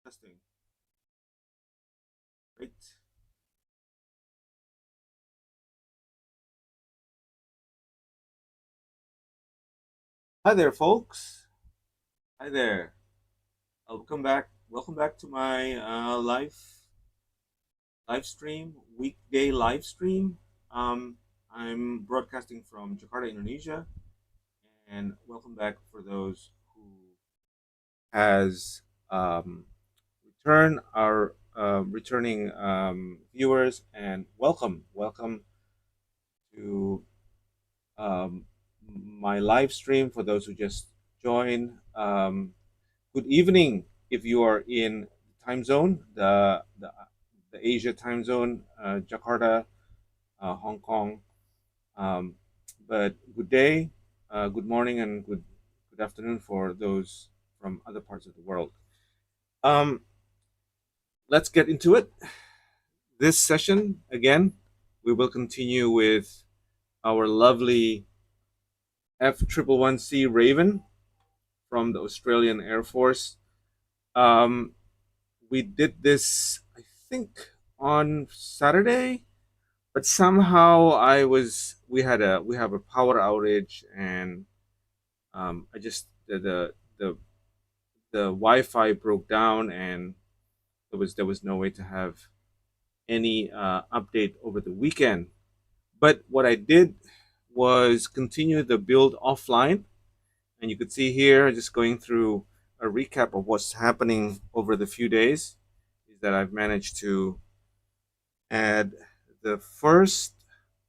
Testing. Great. Hi there, folks. Hi there. Welcome back. Welcome back to my live stream, weekday live stream. Um, I'm broadcasting from Jakarta, Indonesia, and welcome back for those who has returning viewers, and welcome to um, my live stream for those who just joined. Good evening if you are in time zone, the Asia time zone, Jakarta, Hong Kong. Um, but good day, good morning, and good afternoon for those from other parts of the world. Um, let's get into it. This session again, we will continue with our lovely F-111C Raven from the Australian Air Force. Um, we did this, I think, on Saturday, but somehow we have a power outage, and I just the Wi-Fi broke down, and there was no way to have any update over the weekend. But what I did was continue the build offline, and you could see here, just going through a recap of what's happening over the few days, is that I've managed to add the first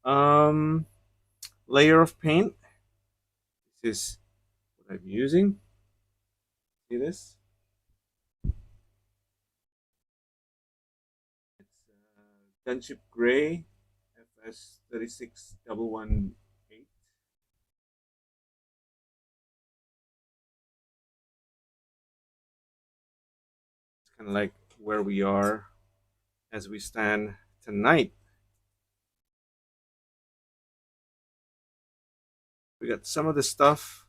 um, layer of paint. This is what I'm using. See this? It's Gunship Gray FS 36118. It's kind of like where we are as we stand tonight. We got some of the stuff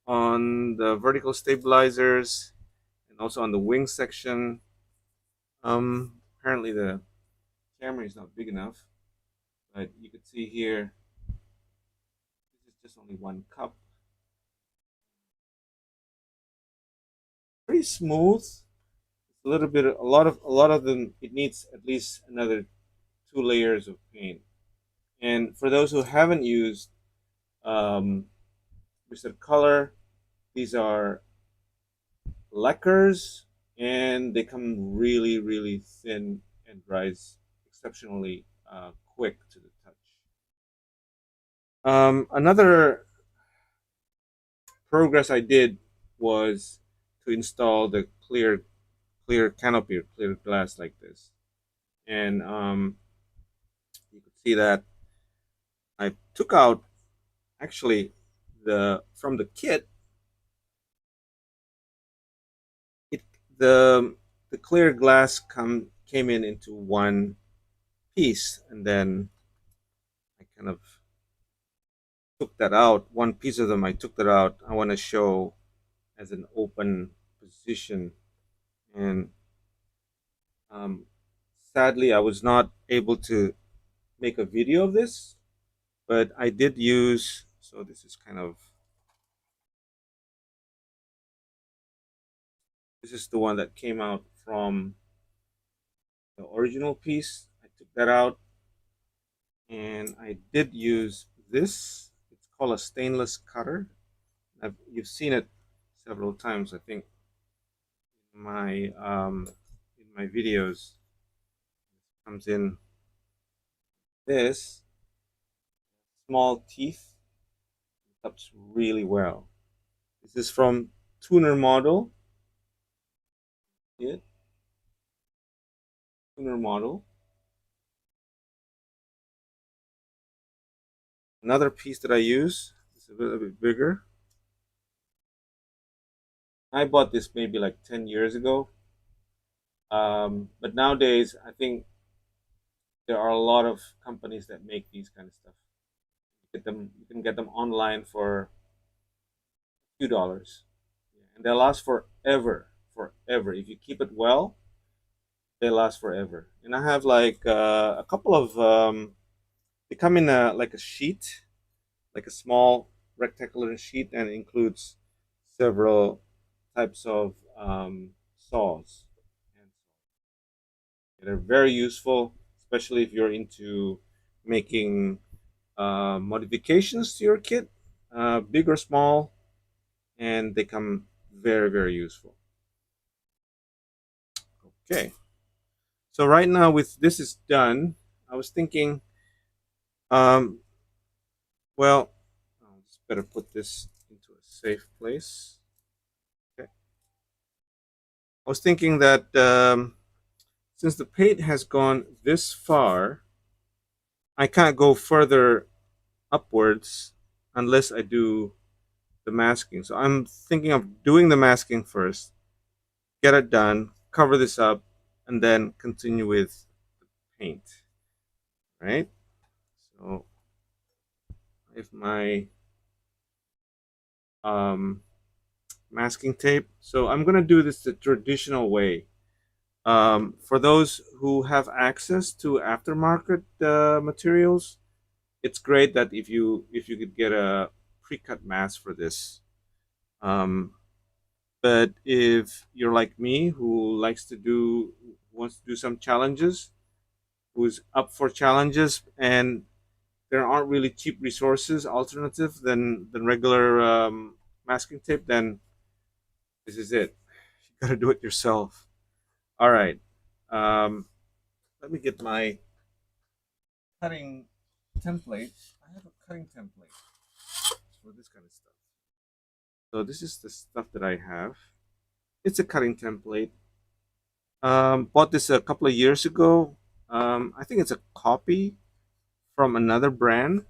on the vertical stabilizers and also on the wing section. Apparently the camera is not big enough, but you can see here, this is just only one cup. Pretty smooth. A little bit, a lot of them. It needs at least another 2 layers of paint. And for those who haven't used um, Mr. Color, these are lacquers, and they come really, really thin and dries exceptionally quick to the touch. Another progress I did was to install the clear canopy or clear glass like this, and you could see that I took out actually the from the kit. It the clear glass came in into one piece, and then I kind of took that out. One piece of them I took that out. I want to show as an open position, and um, sadly I was not able to make a video of this, but I did use. So this is the one that came out from the original piece. I took that out, and I did use this. It's called a stainless cutter. You've seen it several times, I think, my in my videos. It comes in this small teeth. It cuts really well. This is from tuner model. Yeah, tuner model. Another piece that I use is a little bit bigger. I bought this maybe like 10 years ago. But nowadays, I think there are a lot of companies that make these kind of stuff. You can get them online for a few dollars, and they last forever. forever. If you keep it well, they last forever. And I have like a couple of they come in a like a sheet, like a small rectangular sheet, and it includes several types of saws. And they're very useful, especially if you're into making modifications to your kit, big or small, and they come very useful. Okay, so right now with this is done, I was thinking, um, well, I'll just better put this into a safe place. Okay, I was thinking that since the paint has gone this far, I can't go further upwards unless I do the masking. So I'm thinking of doing the masking first, get it done, cover this up, and then continue with paint. Right? So if my um, masking tape, so I'm gonna do this the traditional way. For those who have access to aftermarket materials, it's great that if you could get a pre-cut mask for this. Um, but if you're like me, who likes to do wants to do some challenges, who's up for challenges, and there aren't really cheap resources alternative than regular masking tape, then this is it. You gotta do it yourself. All right. Um, Let me get my cutting template. I have a cutting template for this kind of stuff. So this is the stuff that I have. It's a cutting template. Bought this a couple of years ago. I think it's a copy from another brand.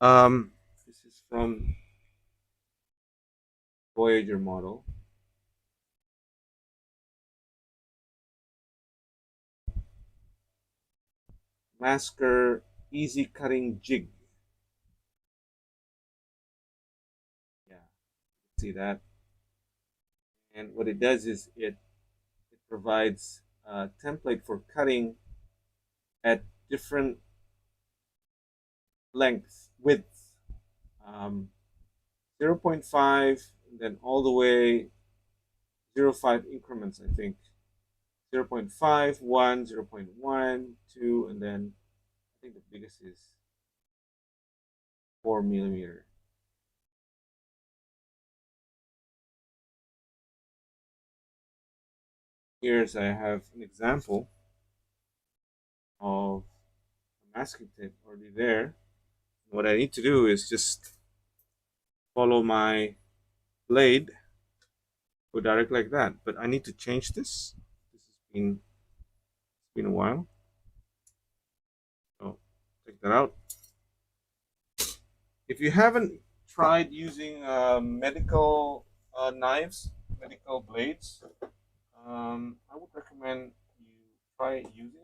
This is from Voyager model. Masker Easy Cutting Jig. Yeah, see that? And what it does is it provides a template for cutting at different lengths, widths, um, 0.5, and then all the way 0.5 increments, I think. 0.5, 1, 0.1, 2, and then I think the biggest is 4 millimeter. Here's I have an example of a masking tape already there. What I need to do is just follow my blade, go direct like that. But I need to change this. This has been a while. So take that out. If you haven't tried using medical knives, medical blades, I would recommend you try using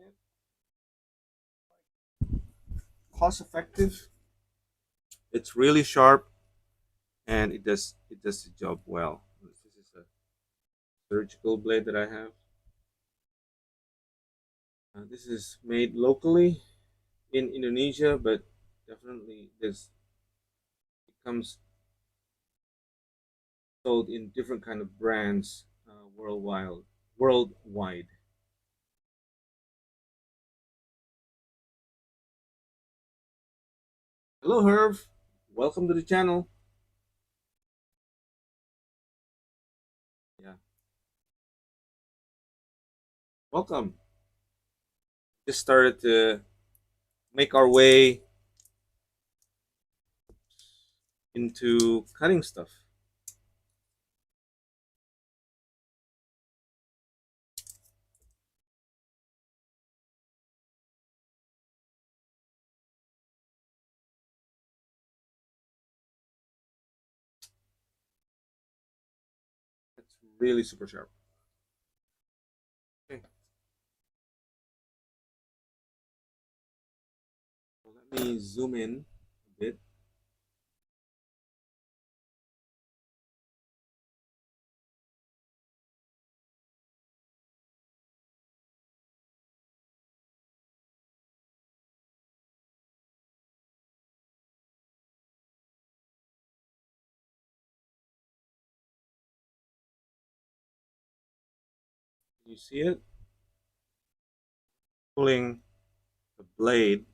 it. Cost effective. It's really sharp, and it does the job well. This is a surgical blade that I have. This is made locally in Indonesia, but definitely this it comes sold in different kind of brands worldwide. Worldwide. Hello, Herv. Welcome to the channel. Yeah, welcome. Just started to make our way into cutting stuff. It's really super sharp. Okay, so let me zoom in a bit. You see it? Pulling the blade.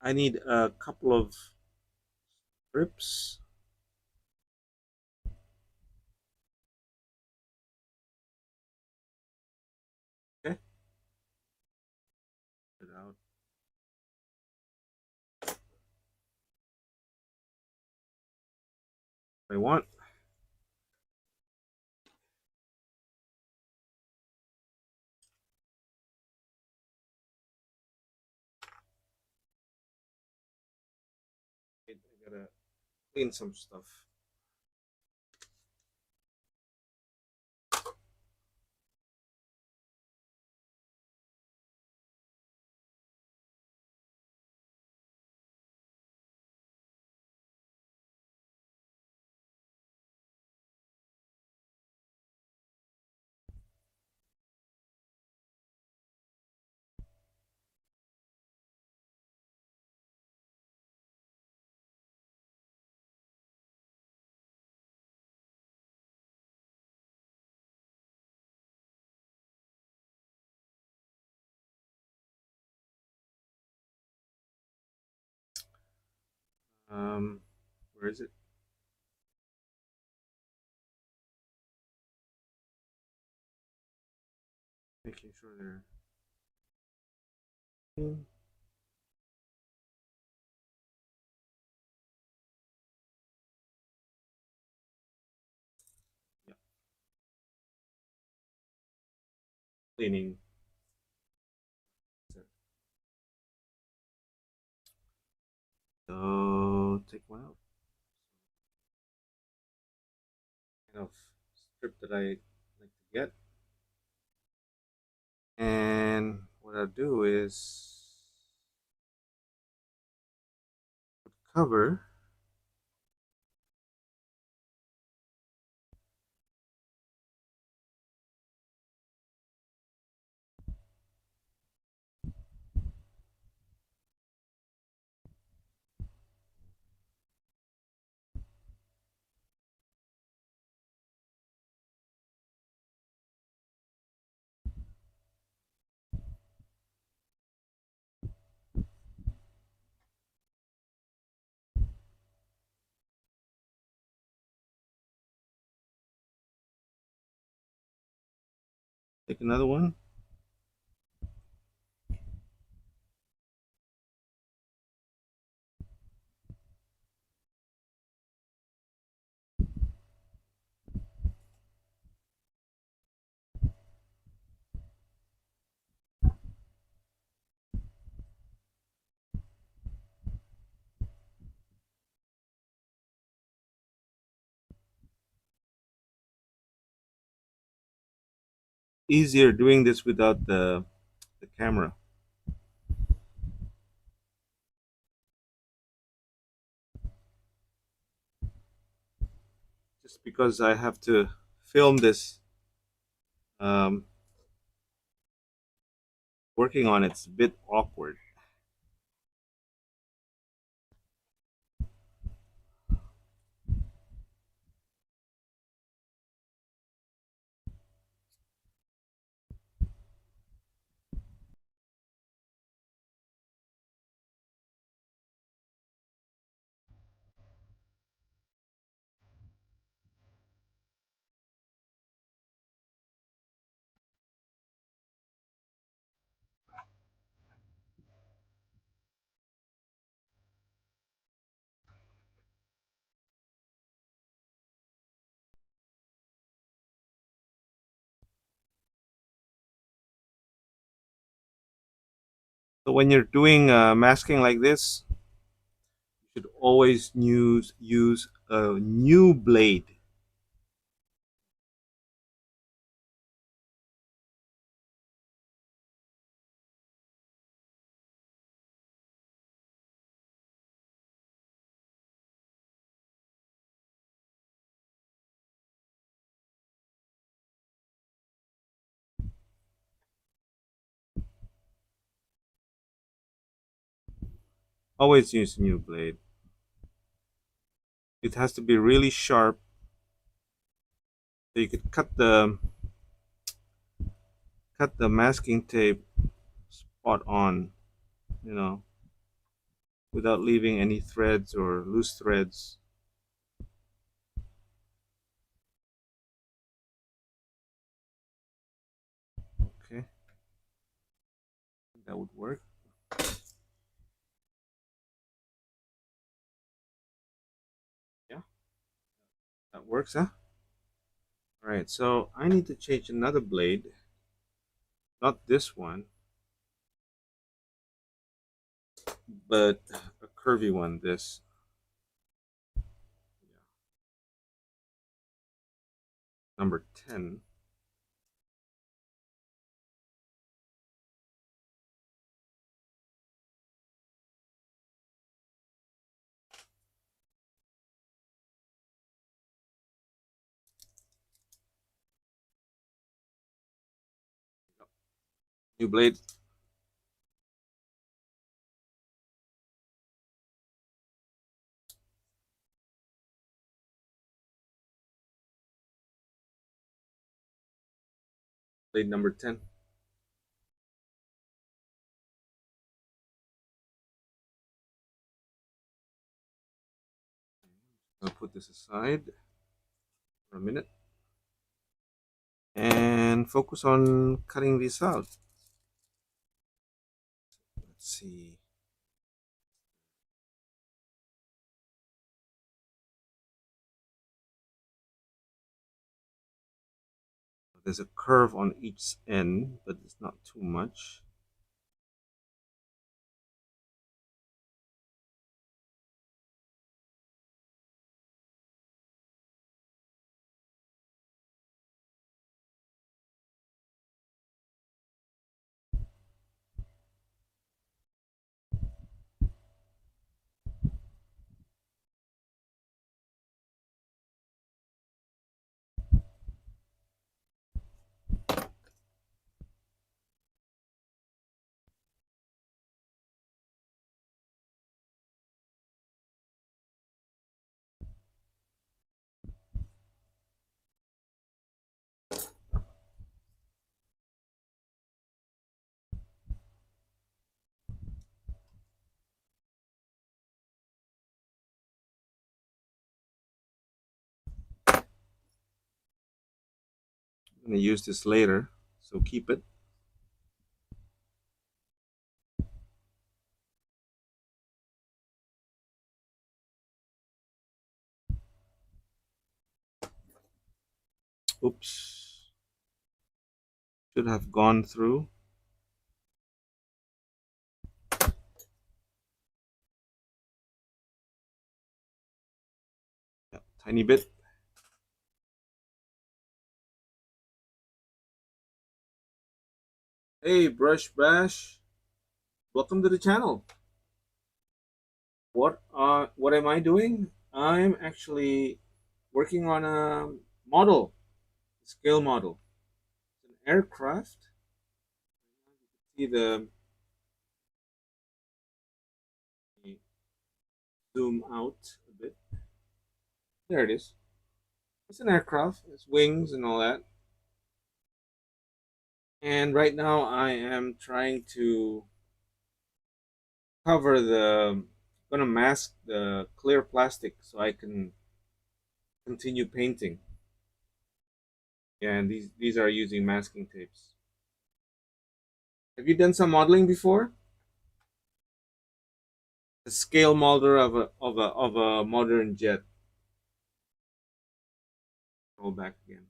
I need a couple of strips. Okay. Get it out. If I want. I gotta clean some stuff. Um, where is it? Making sure they're. Yeah, cleaning. So take one out. Kind of strip that I like to get. And what I'll do is cover. Take another one. Easier doing this without the camera, just because I have to film this. Um, Working on it's a bit awkward. So when you're doing masking like this, you should always use a new blade. Always use a new blade. It has to be really sharp so you could cut the masking tape spot on, you know, without leaving any threads or loose threads. Okay, that would work. Yeah, that works, huh? All right, so I need to change another blade, not this one, but a curvy one. This, yeah, number 10. New blade. Blade number 10. I'll put this aside for a minute and focus on cutting this out. Let's see. There's a curve on each end, but it's not too much. I'm going to use this later, so keep it. Oops. Should have gone through. Yeah, tiny bit. Hey, Brush Bash. Welcome to the channel. What am I doing? I'm actually working on a model, a scale model. It's an aircraft. See the zoom out a bit. There it is. It's an aircraft. It's wings and all that. And right now I am trying to cover gonna mask the clear plastic so I can continue painting. Yeah, and these are using masking tapes. Have you done some modeling before? A scale molder of a modern jet. Roll back again.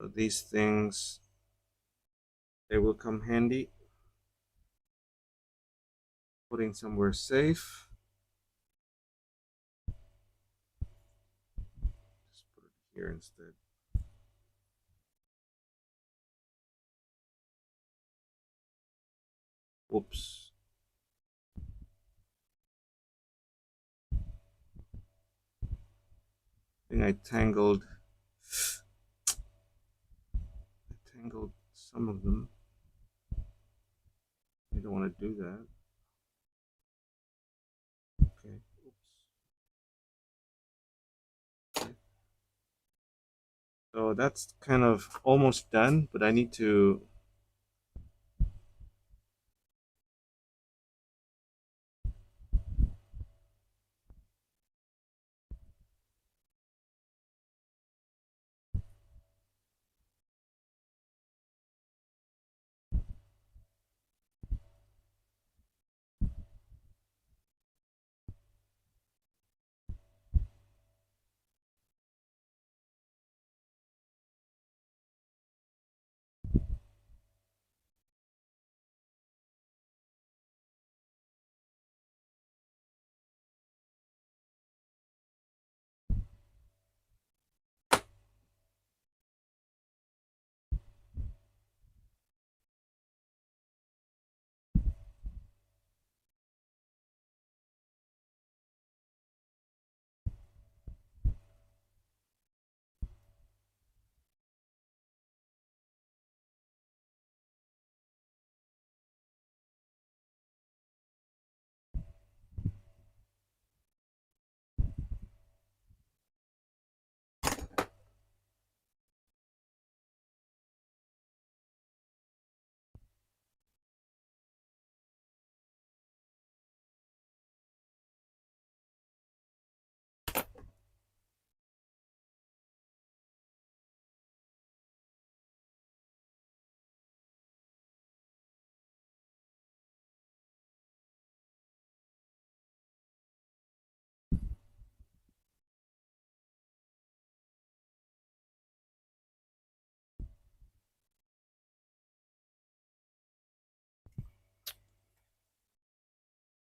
So these things, they will come handy. Putting somewhere safe. here instead. Whoops. I think I tangled some of them. I don't want to do that. Okay. Oops. Okay. So that's kind of almost done, but I need to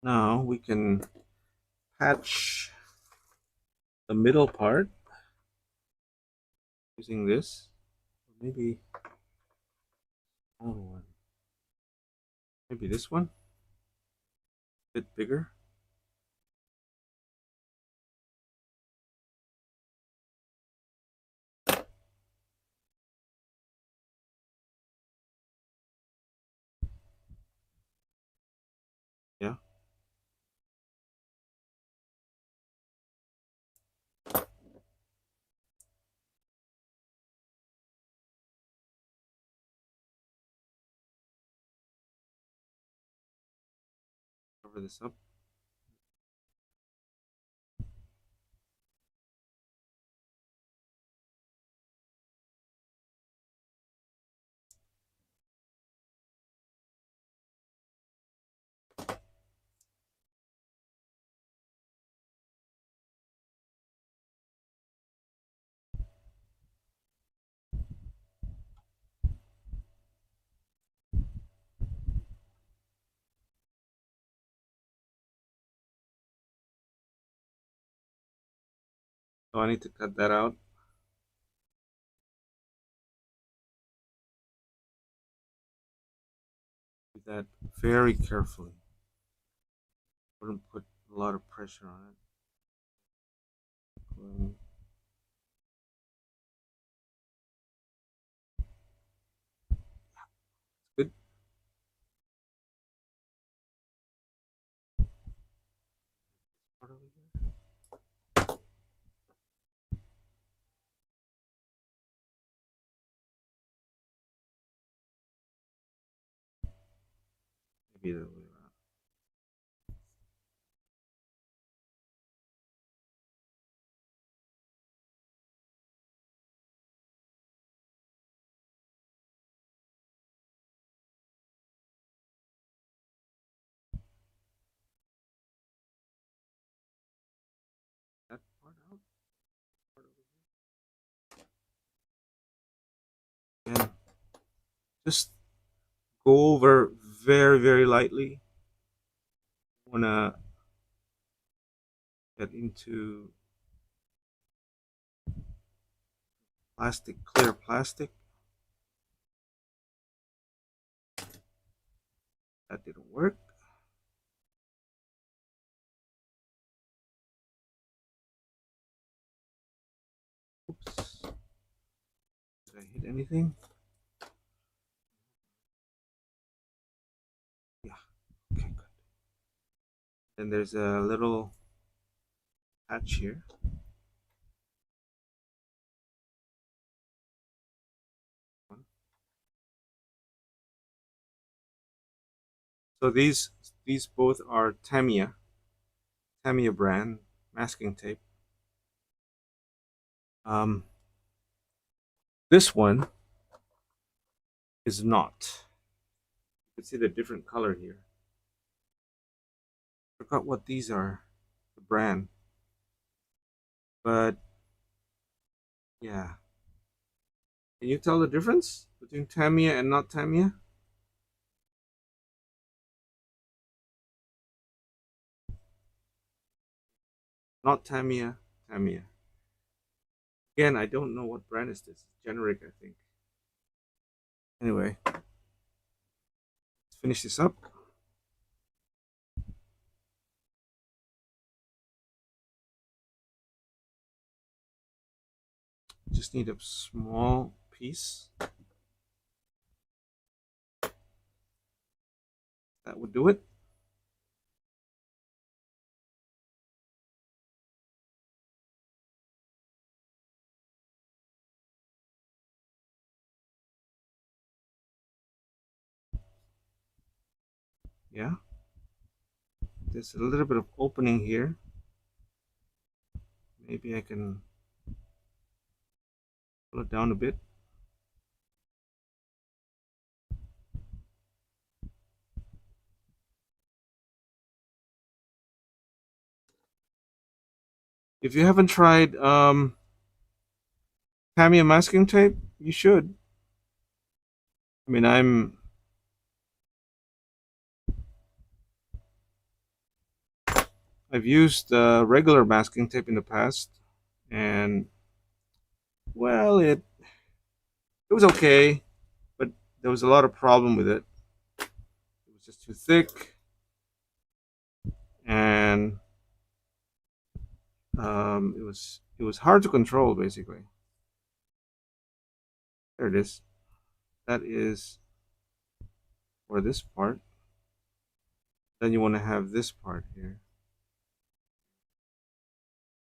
now we can patch the middle part using this. Maybe one. Maybe this one, a bit bigger. Yeah. Cover this up. So I need to cut that out. Do that very carefully. Wouldn't put a lot of pressure on it. Good. Part over here. Maybe the other way around. That part out. Part over here. And just go over very, very lightly. Wanna get into plastic, clear plastic. That didn't work. Oops. Did I hit anything? Yeah. Okay, good. Then there's a little patch here. So these both are Tamiya brand masking tape. This one is not. You can see the different color here. Forgot what these are, the brand. But yeah. Can you tell the difference between Tamiya and not Tamiya? Not Tamiya, Tamiya. Again, I don't know what brand is this. Generic, I think. Anyway, let's finish this up. Just need a small piece. That would do it. Yeah. There's a little bit of opening here. Maybe I can pull it down a bit. If you haven't tried Tamiya masking tape, you should. I mean, I've used regular masking tape in the past, and well, it was okay, but there was a lot of problem with it. It was just too thick, and it was hard to control basically. There it is. That is for this part. Then you want to have this part here.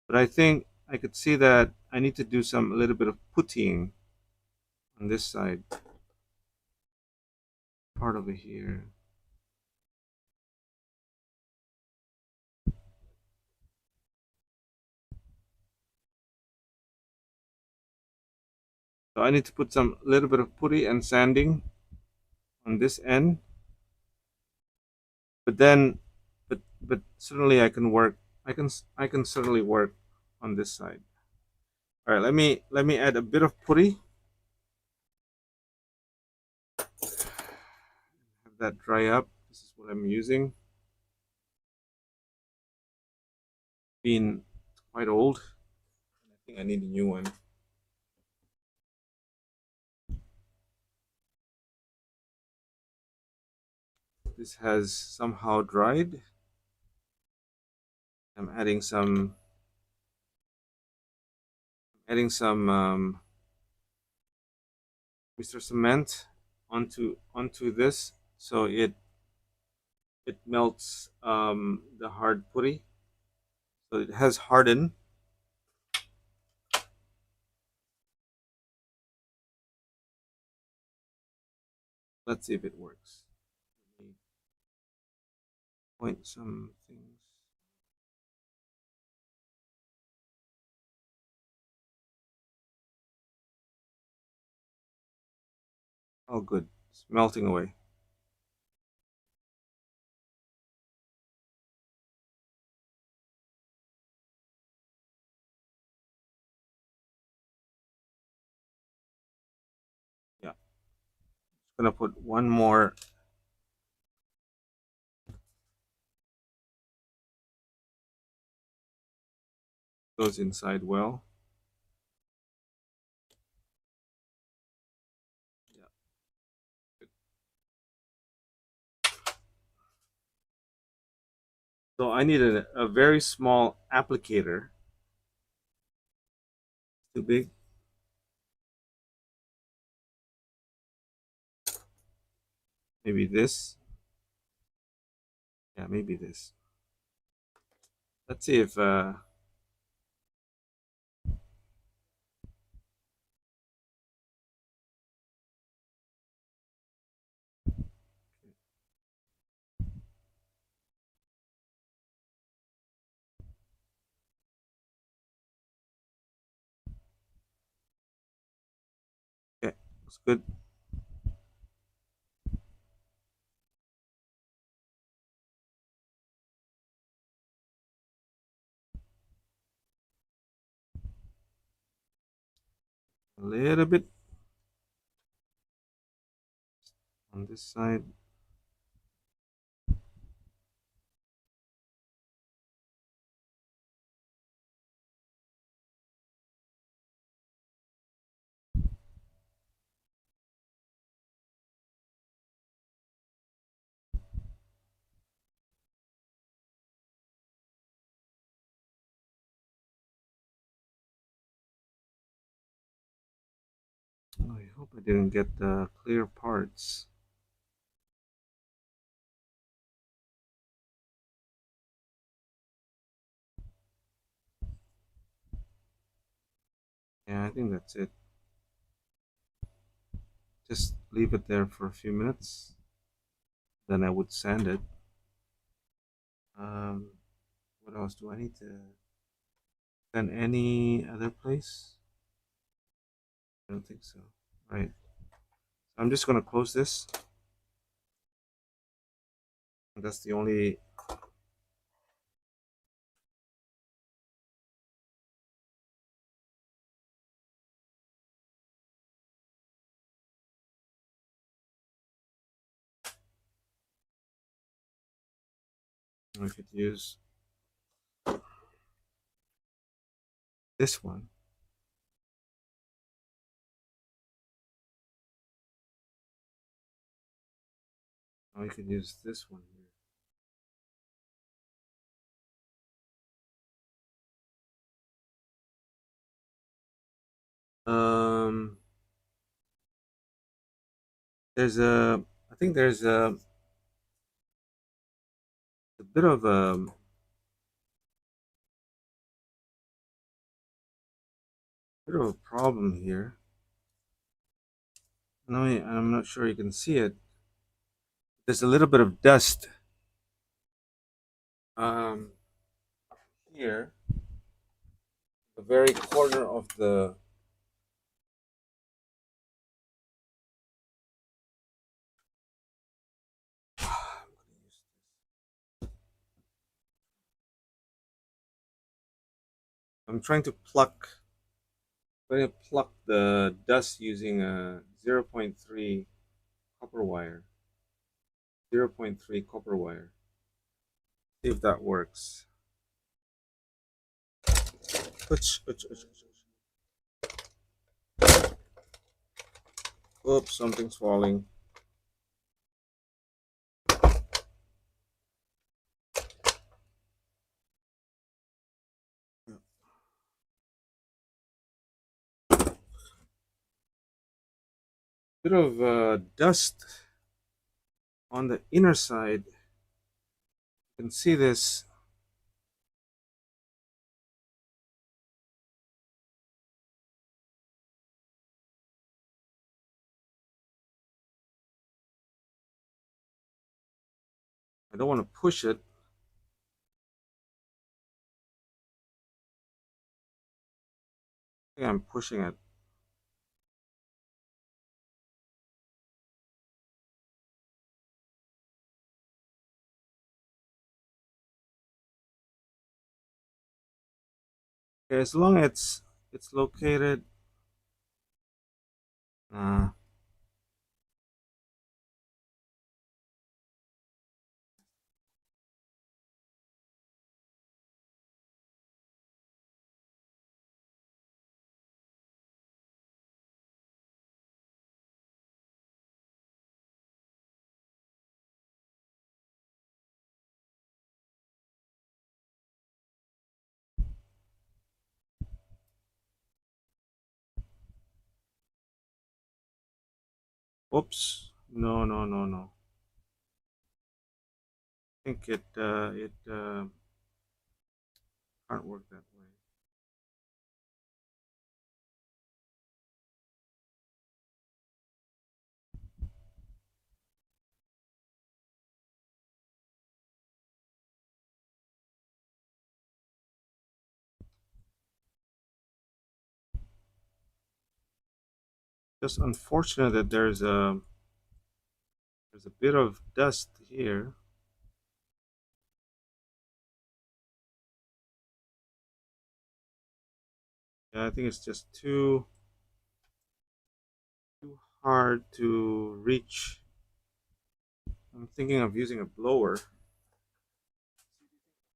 But I think I could see that I need to do a little bit of puttying on this side, part over here. So I need to put some little bit of putty and sanding on this end. But then, but certainly I can work. I can certainly work on this side. All right, let me add a bit of putty. Have that dry up. This is what I'm using. Been quite old. I think I need a new one. This has somehow dried. I'm adding some Mr. Cement onto this, so it melts the hard putty, so it has hardened. Let's see if it works. Let me point some things. Oh, good. It's melting away. Yeah. Just gonna put one more. Goes inside well. So I need a very small applicator. Too big. Maybe this. Yeah, maybe this. Let's see if okay, it's good. A little bit on this side. Oh, I hope I didn't get the clear parts. Yeah, I think that's it. Just leave it there for a few minutes. Then I would sand it. Um, what else do I need to sand any other place? I don't think so. Right. I'm just gonna close this. That's the only. I could use this one. Or I could use this one here. Um, there's a. I think there's a bit of a problem here. No, I'm not sure you can see it. There's a little bit of dust um, here, the very corner of the. I'm trying to pluck. I'm going to pluck the dust using a zero point 0.3 copper wire. 0.3 copper wire. See if that works. Oops, oops, oops, oops. Oops, something's falling. Bit of dust on the inner side. You can see this. I don't want to push it. I think I'm pushing it. Okay, as long as it's located. Uh, Oops. No, no, no, no. I think it can't work that way. Just unfortunate that there's a bit of dust here. Yeah, I think it's just too hard to reach. I'm thinking of using a blower.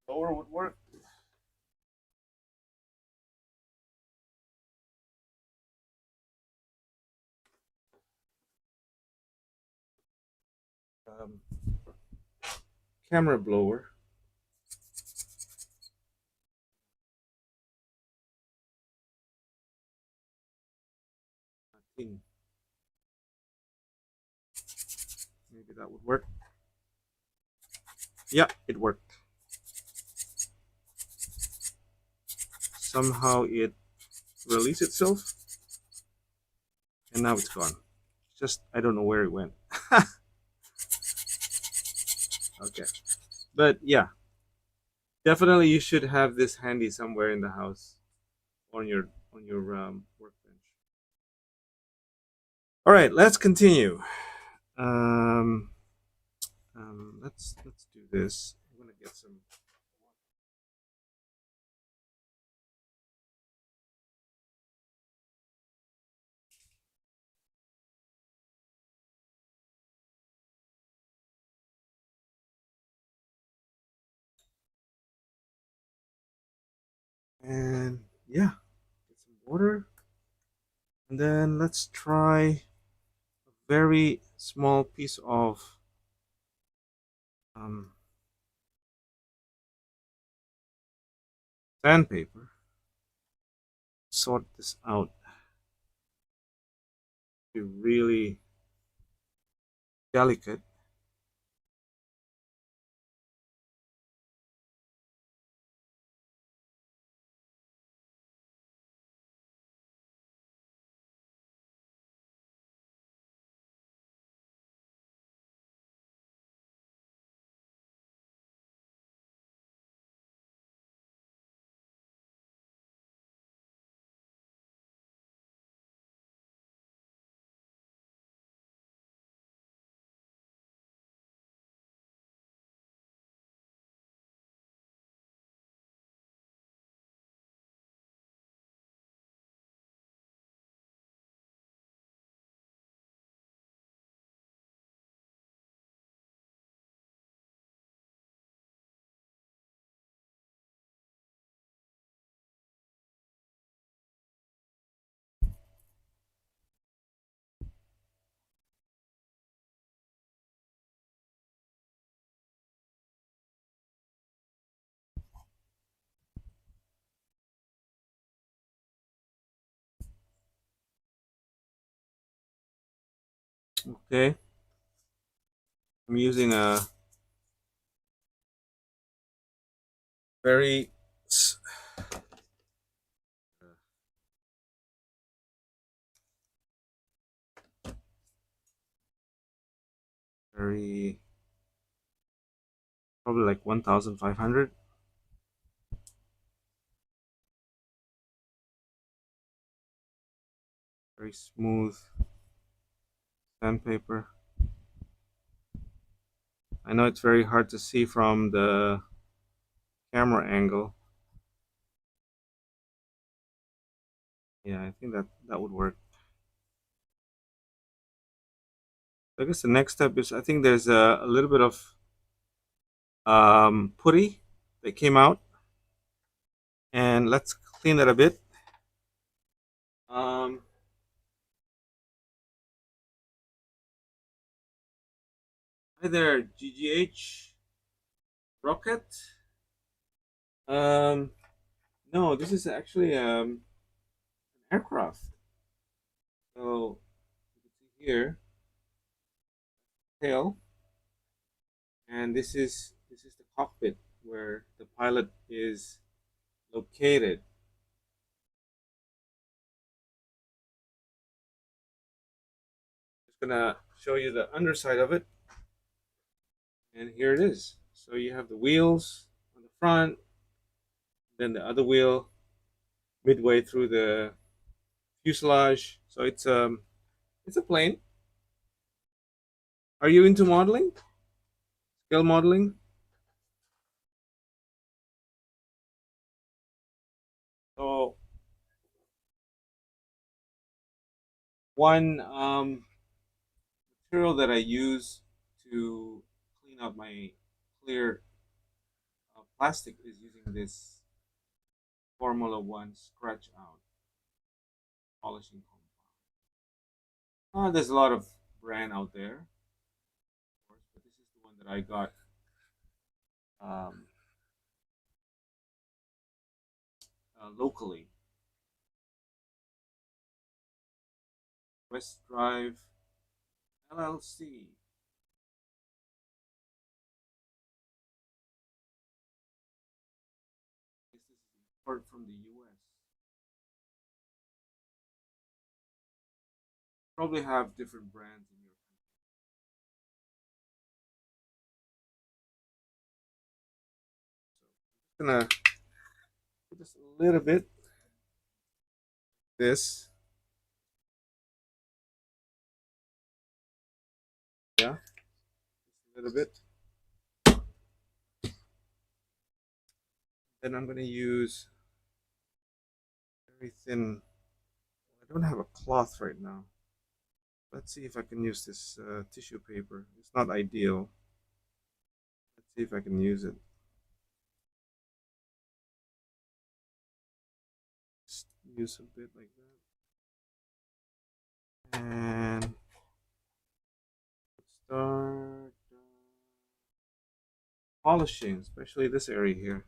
Blower would work. Um, Camera blower. I think maybe that would work. Yeah, it worked. Somehow it released itself, and now it's gone. Just I don't know where it went. Okay, but yeah, definitely you should have this handy somewhere in the house on your workbench. All right, let's continue. Um, let's do this. I'm gonna get some. And yeah, get some water, and then let's try a very small piece of um, sandpaper. Sort this out. Be really delicate. Okay, I'm using a very very probably like 1,500. Very smooth sandpaper. I know it's very hard to see from the camera angle. Yeah, I think that would work. I guess the next step is I think there's a little bit of putty that came out, and let's clean that a bit. Um, Hi there, GGH Rocket. Um, no, this is actually an aircraft. So you can see here. tail, and this is the cockpit where the pilot is located. Just gonna show you the underside of it, and here it is. So you have the wheels on the front, then the other wheel midway through the fuselage. So it's a plane. Are you into modeling? Scale modeling? So one material that I use to clean out my clear plastic is using this Formula One scratch out polishing compound. There's a lot of brand out there, of course, but this is the one that I got um, locally. West Drive LLC. This is import from the US. Probably have different brands in your country. I'm gonna put just a little bit this, yeah, just a little bit. Then I'm gonna use very thin. I don't have a cloth right now. Let's see if I can use this tissue paper. It's not ideal. Let's see if I can use it. Just use a bit like that. And start polishing, especially this area here.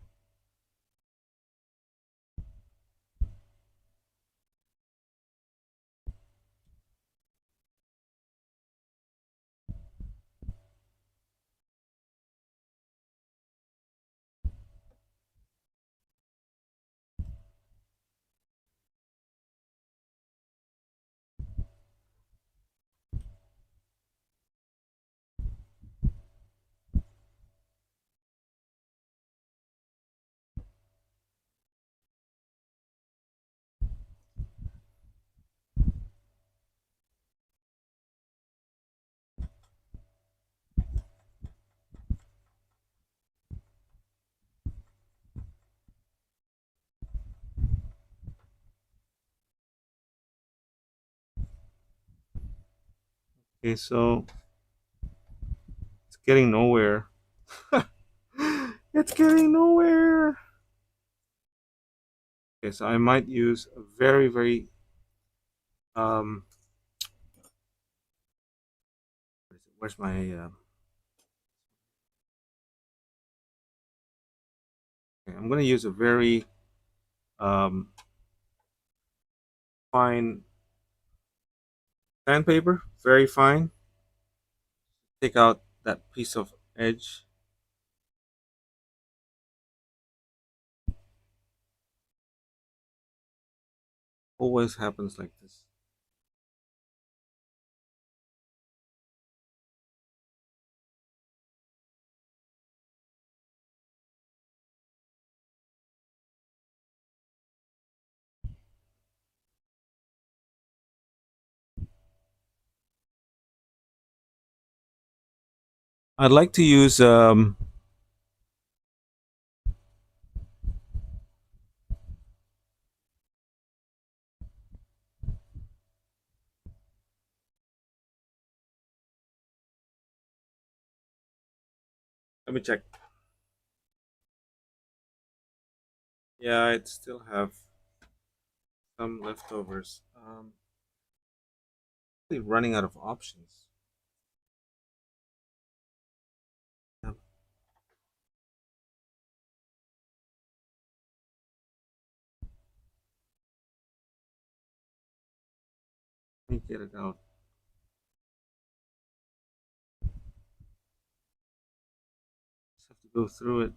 Okay, so it's getting nowhere. It's getting nowhere. Okay, so I might use a very, very um. Where's my okay, I'm gonna use a very um fine sandpaper, very fine. Take out that piece of edge. Always happens like this. I'd like to use let me check. Yeah, I'd still have some leftovers. Really running out of options. Yeah, let me get it out. go through it.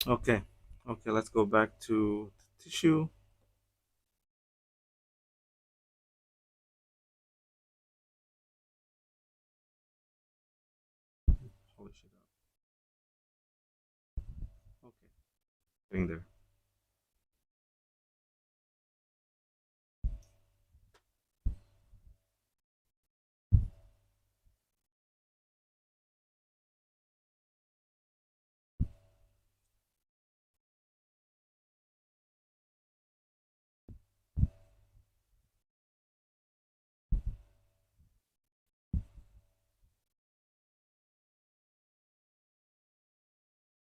Okay, okay, let's go back to the tissue. Polish it up. Okay, getting there.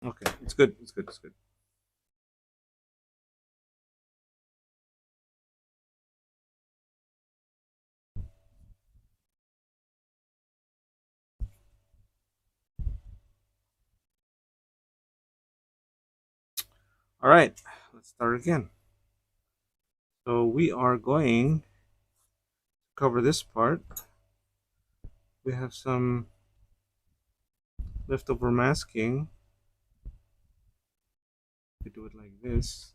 Okay, it's good. It's good. It's good. All right, let's start again. So we are going to cover this part. We have some leftover masking. We do it like this.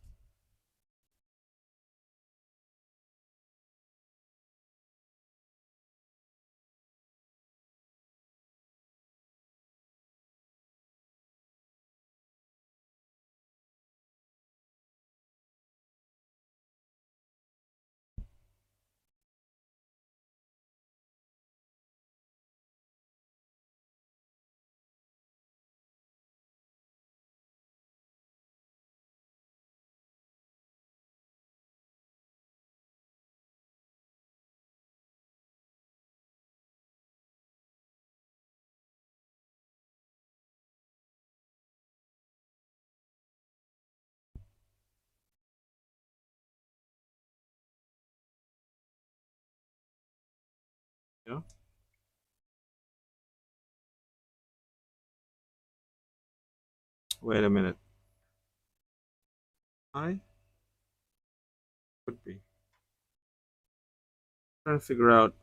Yeah. Wait a minute. I could be trying to figure out.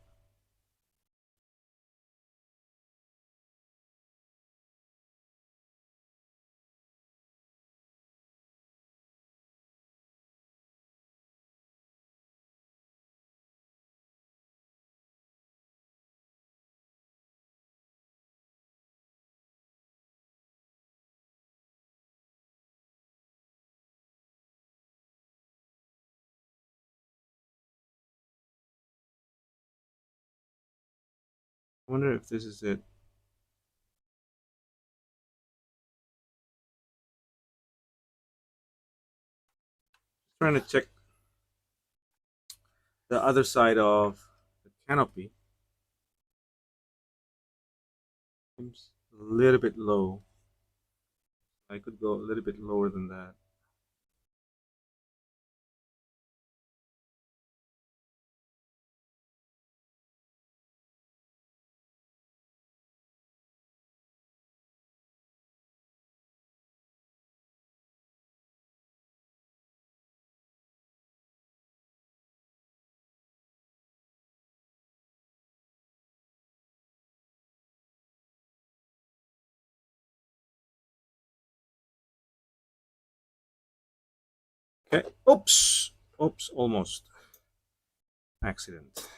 I wonder if this is it. Trying to check the other side of the canopy. Seems a little bit low. I could go a little bit lower than that. Okay. Oops. Oops. Almost. Accident.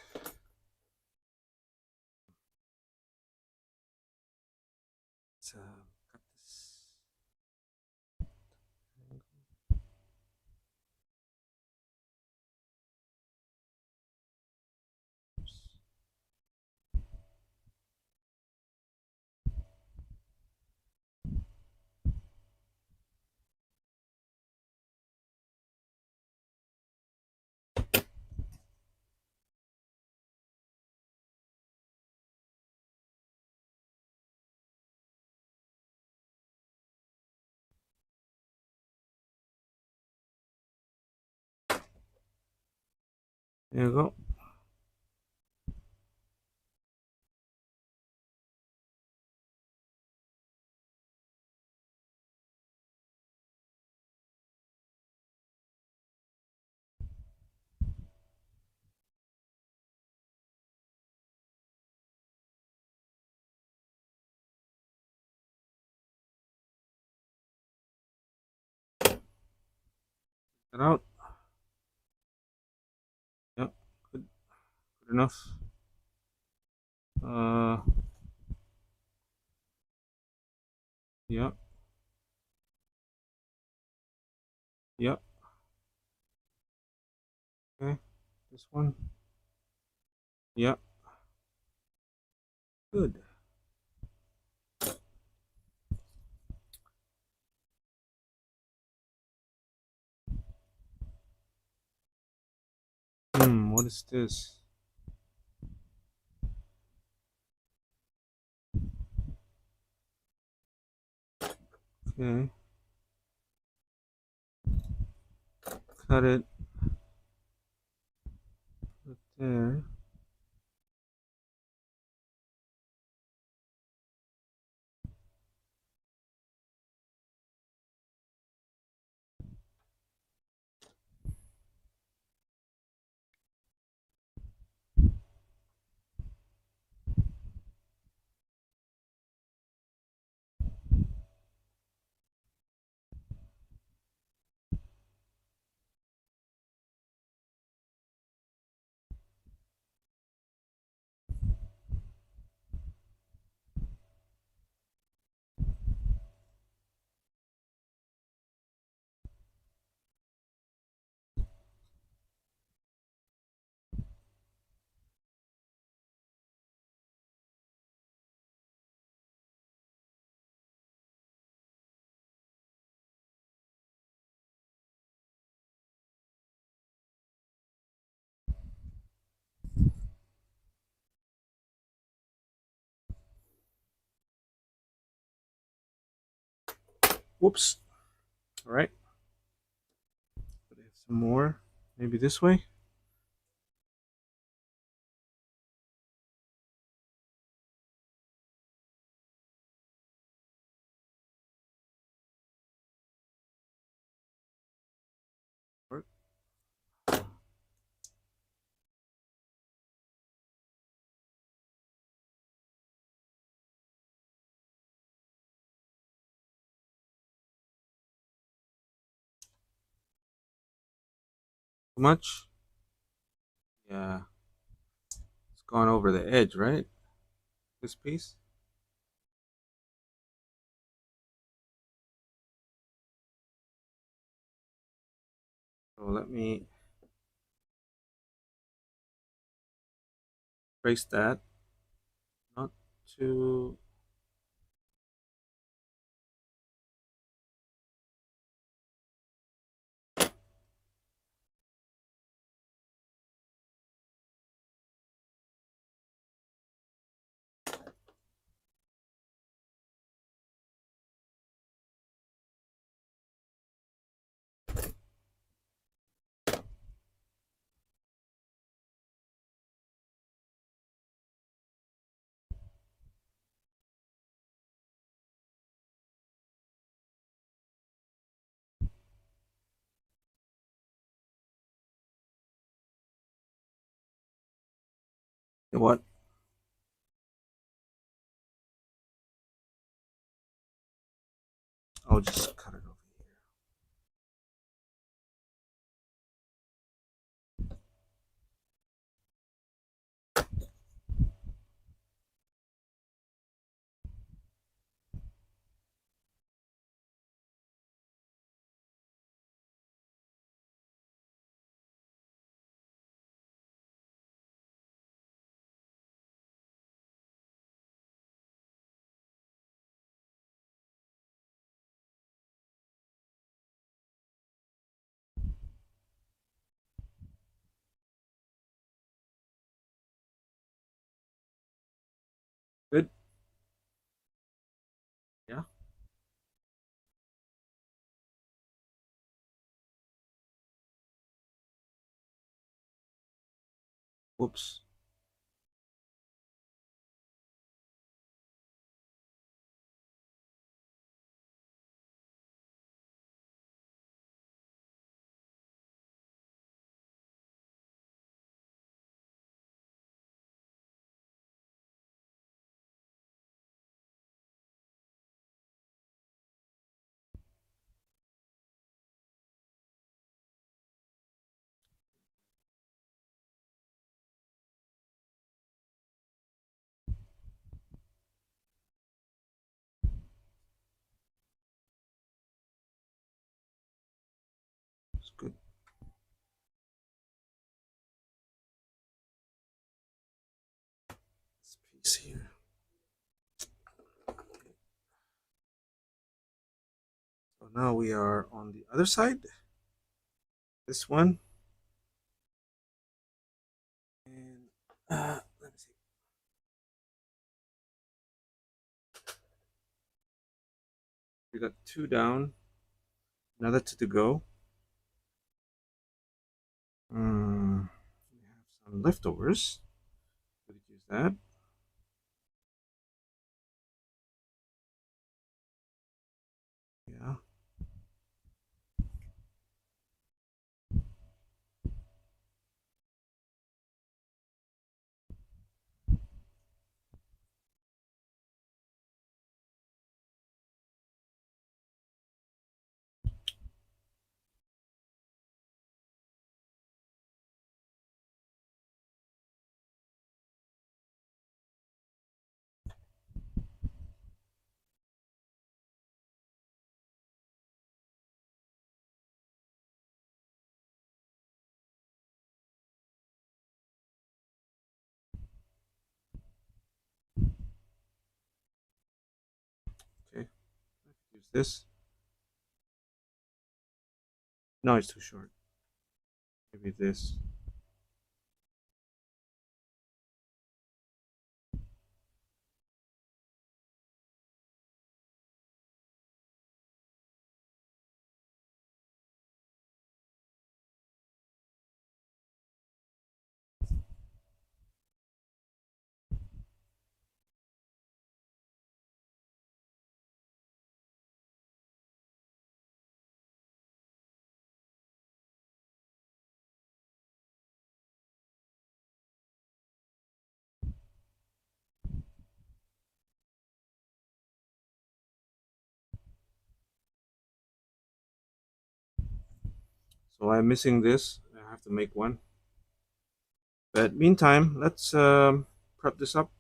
Let's cut this. There you go. That out. Yep. Good. Good enough. Uh. Yep. Yep. Okay. This one. Yep. Good. What is this? Okay. Cut it right there. Whoops. All right. But I have some more. Maybe this way. Work. Too much? Yeah. It's gone over the edge, right? This piece. So let me trace that. Not too. You know what? I'll just cut it over here. Good. Yeah. Whoops. It's good. This piece here. So now we are on the other side. This one. And let me see. We got two down. Another two to go. We have some leftovers. We could use that. Yeah. Okay. Use this. No, it's too short. Maybe this. So I'm missing this. I have to make one. But meantime, let's prep this up.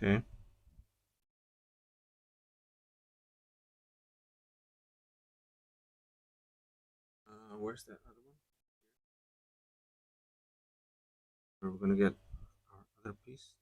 Okay. Where's that other one? Where we're gonna get our other piece.